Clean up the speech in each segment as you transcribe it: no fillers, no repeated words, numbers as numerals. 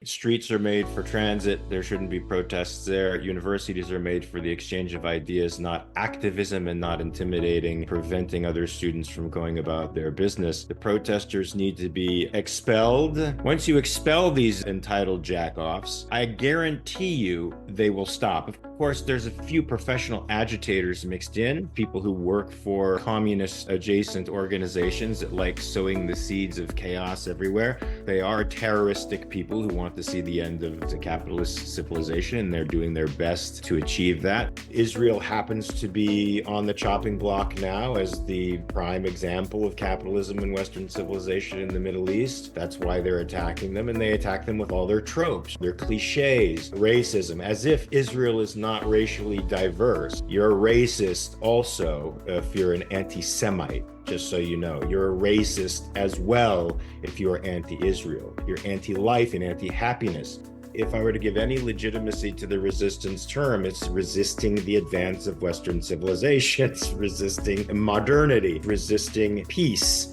Streets are made for transit. There shouldn't be protests there. Universities are made for the exchange of ideas, not activism and not intimidating, preventing other students from going about their business. The protesters need to be expelled. Once you expel these entitled jack-offs, I guarantee you they will stop. Of course, there's a few professional agitators mixed in, people who work for communist adjacent organizations that like sowing the seeds of chaos everywhere. They are terroristic people who want to see the end of the capitalist civilization, and they're doing their best to achieve that. Israel happens to be on the chopping block now as the prime example of capitalism and Western civilization in the Middle East. That's why they're attacking them, and they attack them with all their tropes, their cliches, racism, as if Israel is not racially diverse. You're a racist also if you're an anti-Semite. Just so you know, you're a racist as well if you're anti-Israel. You're anti-life and anti-happiness. If I were to give any legitimacy to the resistance term, it's resisting the advance of Western civilization, it's resisting modernity, resisting peace.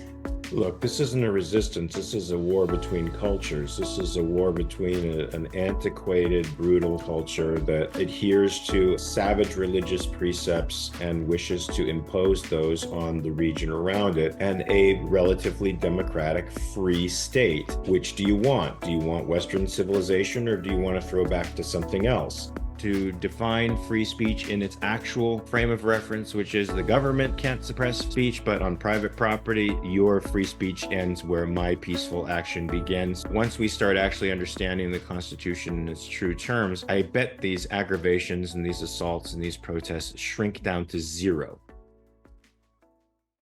Look, this isn't a resistance. This is a war between cultures. This is a war between an antiquated, brutal culture that adheres to savage religious precepts and wishes to impose those on the region around it, and a relatively democratic, free state. Which do you want? Do you want Western civilization, or do you want to throw back to something else? To define free speech in its actual frame of reference, which is the government can't suppress speech, but on private property, your free speech ends where my peaceful action begins. Once we start actually understanding the Constitution in its true terms, I bet these aggravations and these assaults and these protests shrink down to zero.